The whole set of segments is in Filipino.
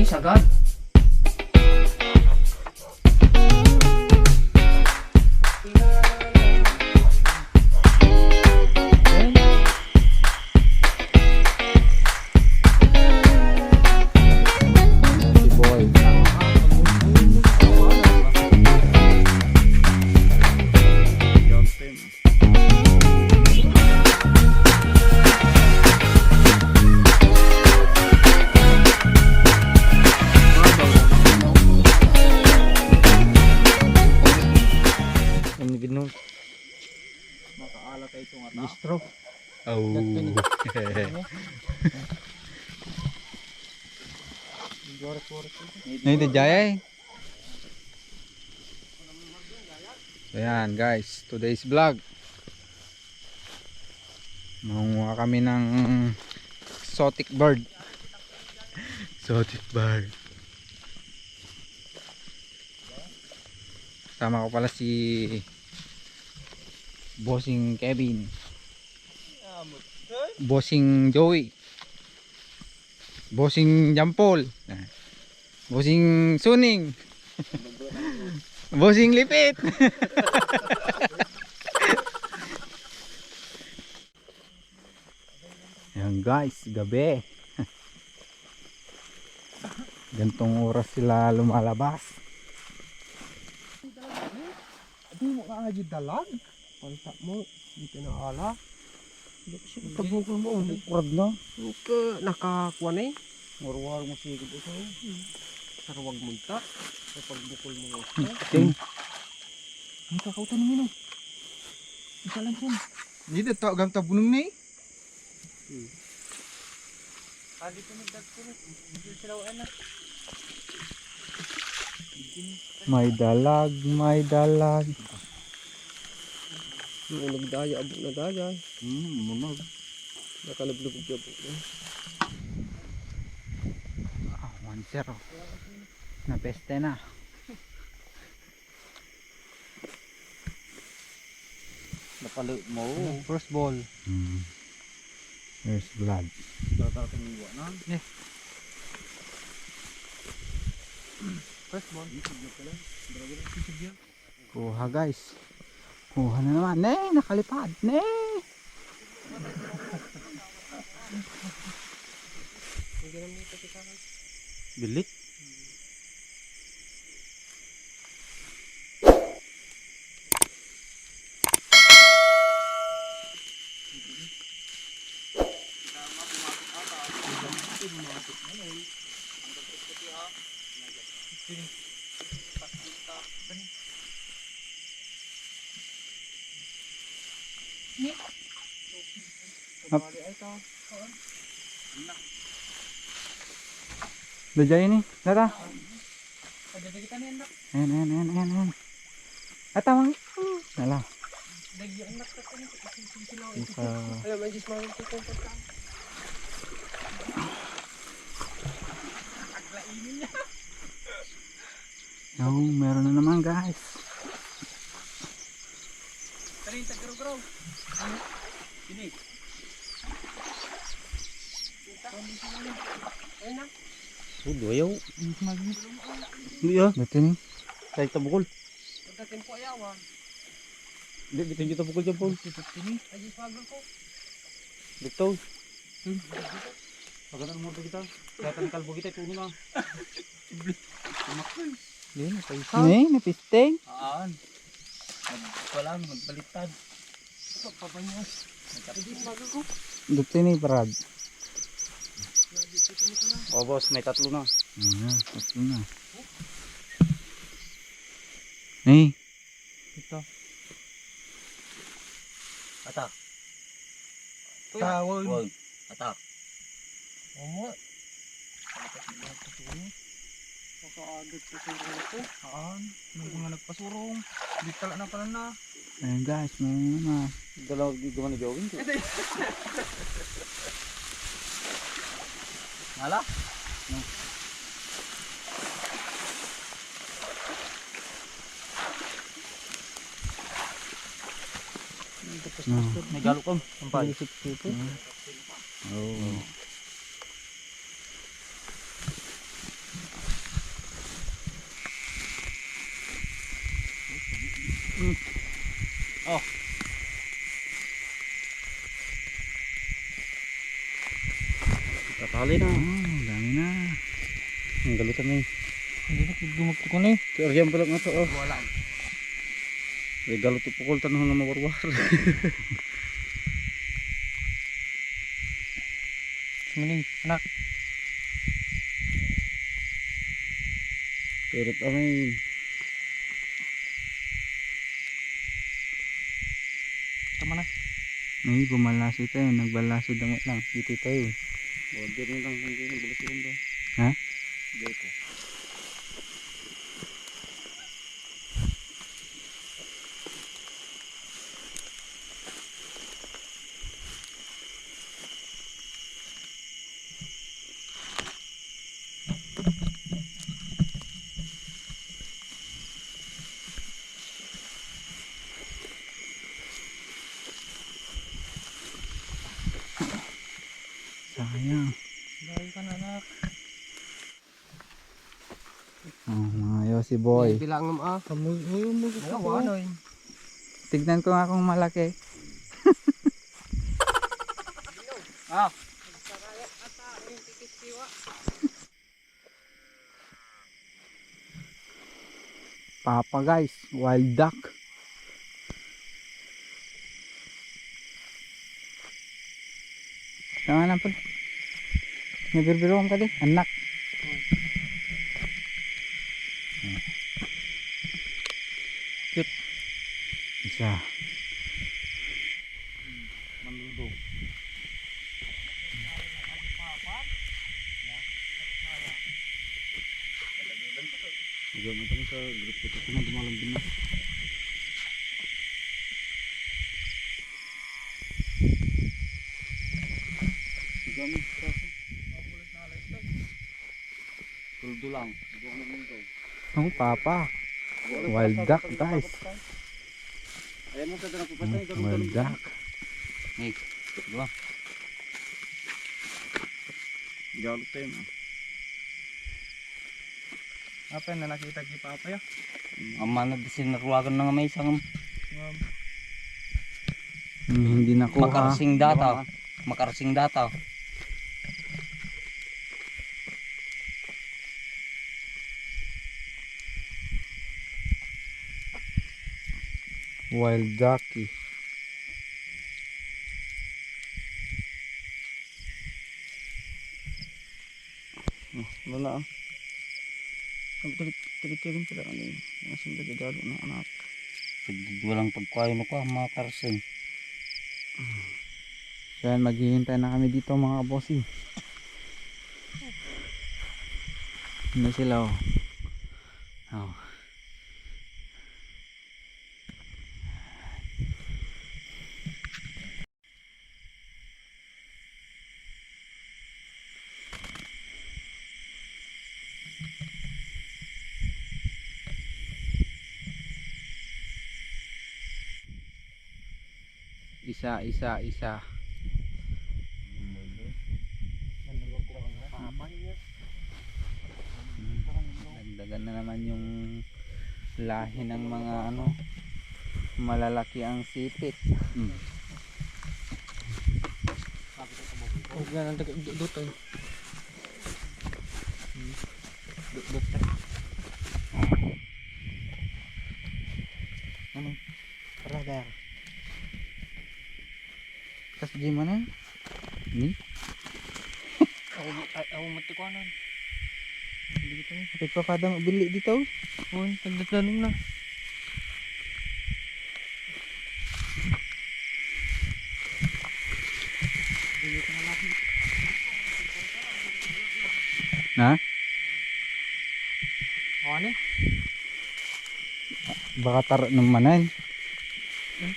sagad. Si boy. Ano gino? Makaalat ay itong ata. Bistro. Oh. Hindi jaya. So yan guys, today's vlog. Mangunguha kami ng exotic bird. Exotic bird. Kasama ko pala si Bossing Kevin, Bossing Joey, Bossing Jampol, Bossing Suning, Bossing Lipit. Ayan guys, gabi. Gantong oras sila lumalabas. Di mo ka agad dalag. Palta mo. Dito na ala. Pagbukol mo. Kurad na. Huwag nakakuha na eh. Warwar mo sigod ito. Sarwag munta. Sa pagbukol mo. Ting. Ang kakautan mo no. Isa lang siya. Hindi na tao gamta bunong na eh. Dito nagdagpuro. Dito sila na. May dalag, may dalag. Munog daya, abok na daya. Munog. Nakalablubog yung abok na. 1-0. Napeste na. Napalo mo. First ball. There's blood. Tatang iwa na. Yes. First ball. Kuha guys. Kuha na naman. Nee, nakalipad. Nee. Bilik. Dajay ini, Tara. En. Atawang. Nala. Bisa. Alam mo, just mawag ko kung pagka. Oh, meron na naman guys. Kaling tagro-grow. Ini. Sudo ayaw. Hindi ah. Dito ni. Kahit tabukol. Pagkatempo ayawan. Hindi, dito yung tabukol dyan po. Ay, just mawag ko. Dito. Pagkatan mo kita. Kahit ang kalbo kita, puno na. Hindi, napaisang. Hindi, napisteng. Aan. Wala, magbaliktad. Ito, papanyos. Just mawag ko. Dito ni, Brad. Oh, boss, may tatlo na. Tatlo na. Eh. Ito. Atak. Tawag. Atak. Omo. Makaagad po sa ito. Haan. May mga nagpasurong. Di tala na pala na. Ayan guys, may na. Dalaw gawin na gawin ko. Hala? No. May galok ko. Sampay. Oh. na. Dami na. Ang galutan na eh. Hindi na, dumagto ko na eh. Si Aryan pala nga to. Oh. Wala. Regalo to pukul tanong nga mawarwar. Sumiling, anak. Turut amin. Tama na. Ay, bumalasi tayo. Nagbalasi damit lang. Dito tayo. Order na lang kung gano'n. Balas yun ba? Ha? Dito. Sayang. Dahil ka na, anak. Oh, mga yosi boy. Bilang ng Kamuy mo Ano, ano yun? Tignan ko nga kung malaki. Ah. Papa guys, wild duck. Tama lang po. Nabirbiroon ka din, anak. Cute. Isa. Mandudo. Huwag mo tayo sa group ko. Ito na dumalang din na. Dami. Tuldo lang. Ang papa. Wild duck guys. Ayan mo sa tanong Wild duck. Hey, diba? Galot tayo na. Apa na nakita kay Papa ya? Ang manad sinaruwagan na nga may isang Hindi nakuha. makarsing data. Makarsing data. Wild ducky. Wala ah. Tilit-tilit pala ano yun. Masing nagagalo ng anak. Walang pagkain mo ka mga karsing. So yan, maghihintay na kami dito mga bossing. Ano sila oh. Oh. Isa. Dagdagan na naman yung lahi ng mga ano, malalaki ang sipit. Huwag na nang duto. Duto. Ano? Radar. Kas di mana? Ni? Ako matikuanan. Dito ni. Kapit pa kada mabili dito. Hoy, tagdatanong na. Dito na lang. Na? Ano? Baka taro ng manan. Ano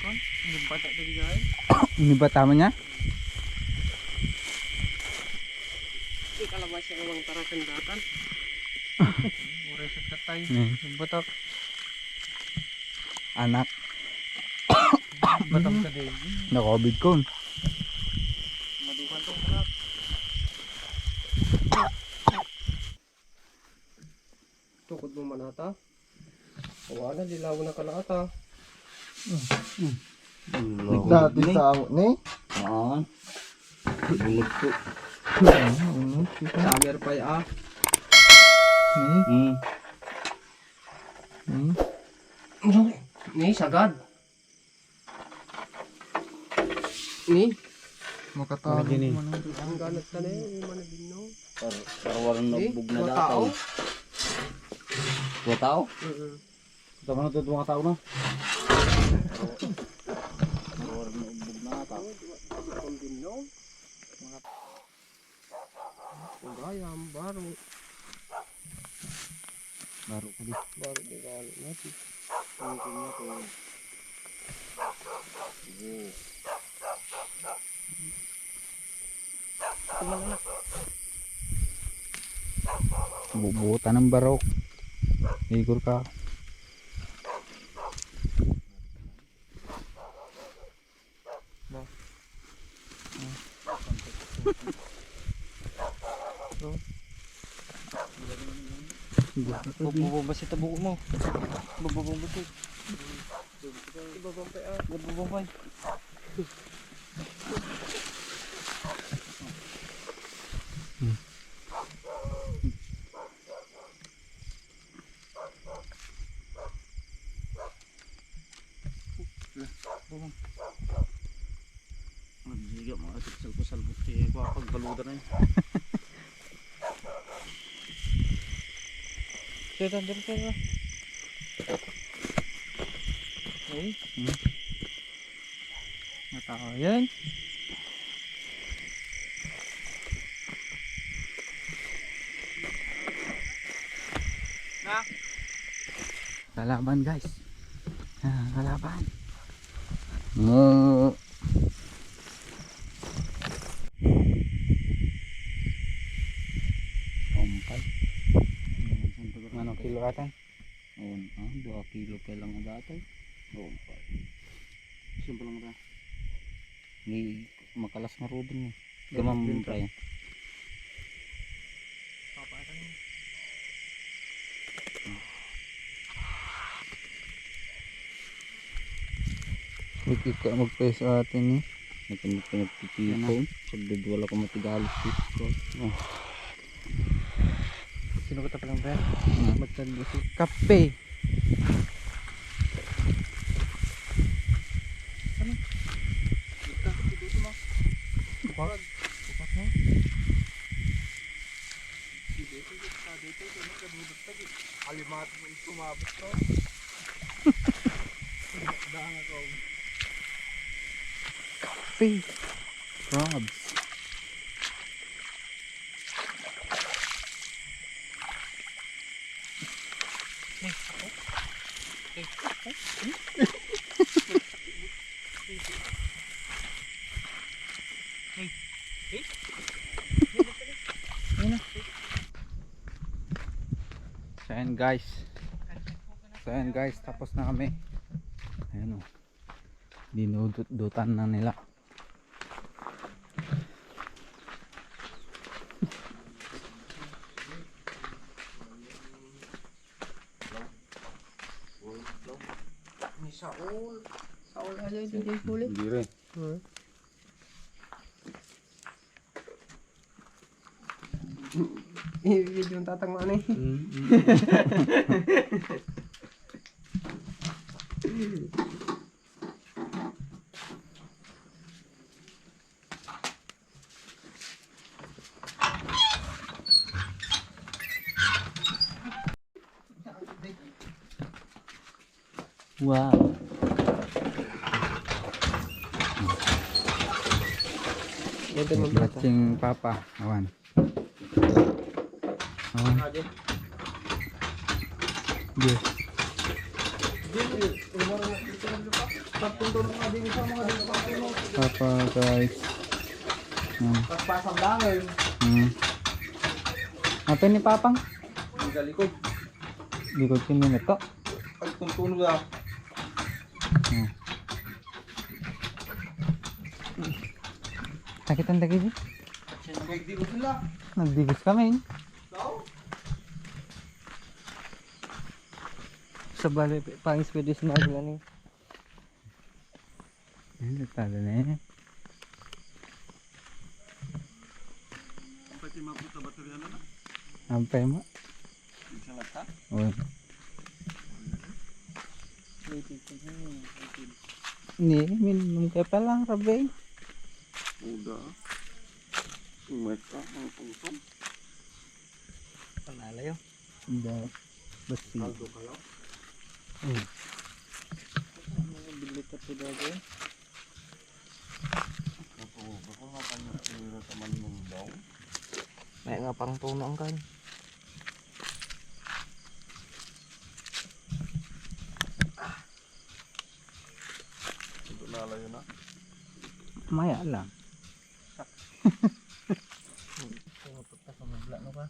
kon? Yung bata tadi guys. Ini ba tama niya? Hindi kalabas siya ng tarakan datan. Ure sa katay. Hmm. Yung batak. Anak. Batak sa day. Na COVID kon. Madukan to anak. Tukod mo manata. Wala, dilaw na kalata. Dati sa ako ni. Oo. Bulog po. Samer pa ya. Hmm. Ni sagad. Ni Makatalo Lagi ni. man ang ang ganat ka na yung manabino. Parang nabug na dataw. Dua tao? Ito ka na ito, mga tao na. Parang nabug na dataw. Ang bino. Ang gayam, baro. Baro ko di. Baro di galo natin. Ang kanya to. Bubutan ng barok. Igor ka. Bububas ito buo mo. Bububas ito. Ibabampay ah. Bububay. Magsiga mga salpo-salpo si pagbaludan na yun. Sira din sira. Ay. Matao yan. Kalaban guys. Kalaban. Mo. Ompay. Ano kilo atan? Oo, 2 kilo pa lang ang datoy. Ompay. Simple lang ra. Ni makalas na rubin ni. Gamam ra yan. Huwag ka mag-press sa atin eh. Nagpinagpipipon. Sabid wala ko matigalos dito. Oh. Sino ko ta palang ber? Ah. Magtanda si kape. Ano? Dito dito mo. Bukas. Bukas mo. Alimat mo sumabot ko. Daan ako. Kape. Crabs. So ayan guys. Tapos na kami. Ayan o. Dinudutan na nila. Ni Saul. Saul aja hindi huli. Hindi rin. Video yung tatang mana eh. Wow. Ito mo ba? Matching papa. Awan. Awan. Yes. Papa guys. Pagpasang langin. Ato ni papang? Ang galikod. Likod ko nito. Pagtuntunog lang. Sakit ang dagig. Hindi ko sila. Nagdigos kami. Sa bali pangis pwede sinagla ni. Ayun, nagtalo na yan. Sampai mo. Oh. Ni minum kayak palang rabe. Udah. Mereka ang pusong. Panala yun. Udah besi. Kaldo kalau. Bili ka po dito. Ako nga pang teman mong daw. May nga parang puno ang kan. Ito nalayo na. Maya lang. Pagpunta sa mabla no ka.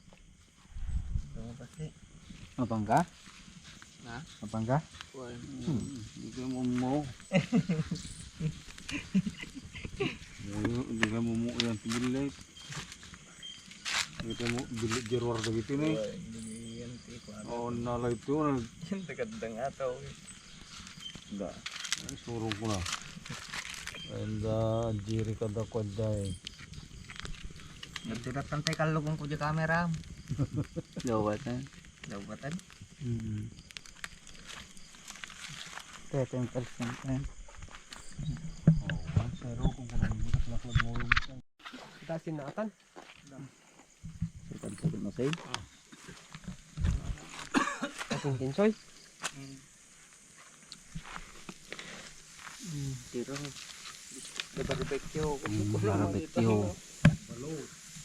Tungo pasti. Apang ka? Na? Apang ka? Kuan. Hindi ka mo. Hindi ka mo yan pilit. Hindi ka mo bilit jerwar na gitu nih. Yan ti ko. Oh nalay itu. Yan tagadang ataw. Enggak. Suruh ko na. Anda jiri kada kwadai. Nagtirat tantay kalugong ko di kamera. Lawatan. Lawatan. Kaya tempel kan. Oh, sero kung kunang laklak mo rin. Tasin na atan. Sikat sa na say. Tasin kinsoy. Tiro. Barbecue. Barbecue. Balo.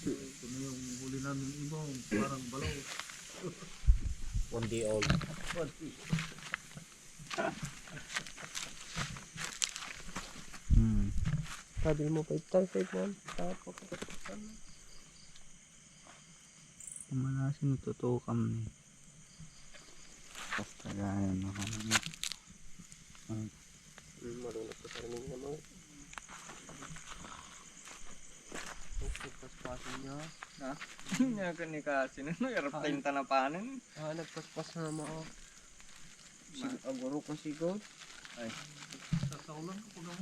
Ito na yung huli namin ibang. Parang balo. 1 day old. Sabi mo pa ito mo. Tapos Malasin natutukam ni. Basta gaya na kami. marunong sa sarili nga mo. Paspasin niya. Ha? Nga ka ni kasi no, yarap tayong tanapanan. Nagpaspas na mo. Aguro ko sigod. Ay. Sasaulan ko pag mo.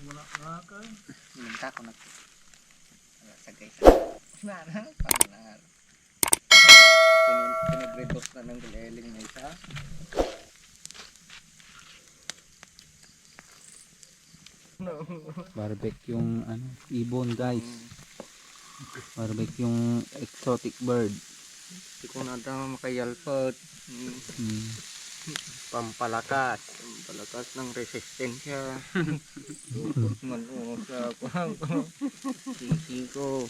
Wala nga ka. Minta ko na. Sagay sa. Na, pangar. Pinag-redos na ng galeling na isa. Barbecue yung ano, ibon guys. Barbecue yung exotic bird. Hindi ko na daw makayalpot. Pampalakas. Pampalakas ng resistensya. Lupot man o sa kuhang ko. Sisi ko.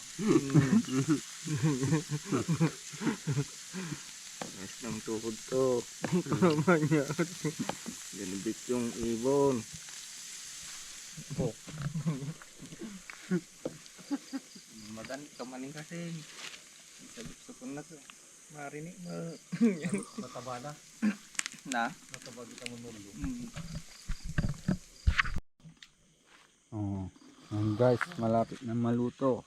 Mas ng tuhod ko. Kamanyat. Ganibit yung ibon. Madan kamaning kasi. Sabit ko na to. Marinig mo. Mataba na. Na? Mataba kita mo nulo. Oh. Ayan guys, malapit na maluto.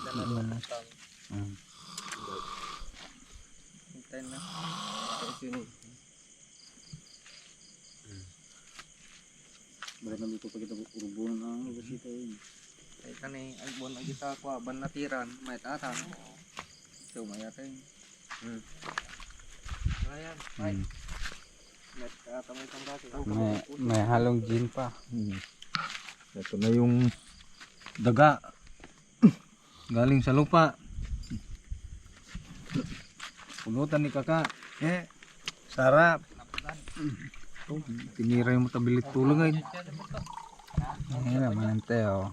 Dala na tang. Hintayin na. Kasi yun. Balik na luto pa kita urubunan ang basita yun. Ay kani ay buwan ang kita ko ban natiran may tatan. So may atin. Ayan, ay. Let kamay tang dati. May halong gin pa. Ito na yung daga. Galing sa lupa. Pulutan ni kaka. Sarap. Tinira yung matabilit tulog ay. Ayan naman ang teo.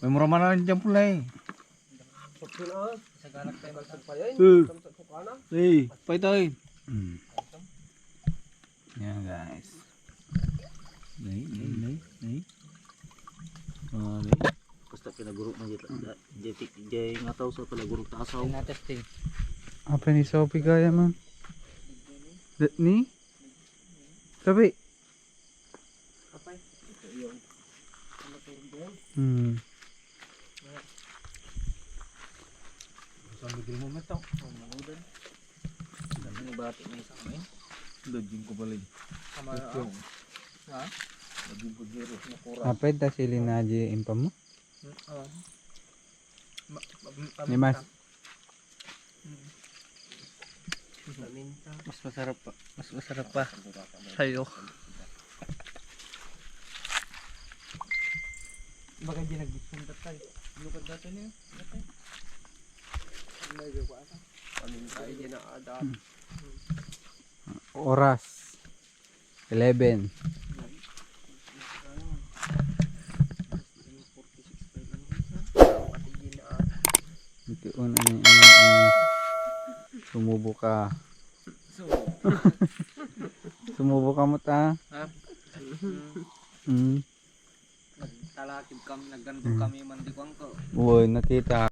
May mura man na dyan pula eh. Sa galak tayo magsampayan. Pay tayo. Yan guys. Nay. Basta pinagurok na jay nga tao sa palagurok taasaw. Na testing. Apa ni Sophie gaya man? Ni? Sabi. Kapay. Saan bigil mo metaw? Mamudan. Dami ni bati na isa kami. Dajing ko balik. Kamara. Ha? Apay ta sili na di impam mo. Ni mas. Paminta. Mas masarap pa. Mas masarap pa. Sa'yo. Baga di nagbisundat tayo. Lukad dati niyo. May gawa ka. Paminta ay di na ada. Oras 11. Ito sumubo ka. Sumubo ka mo ta. Ha? Mm. Nagtalakib kami, nagganto kami mandikuang ko. Uy, nakita.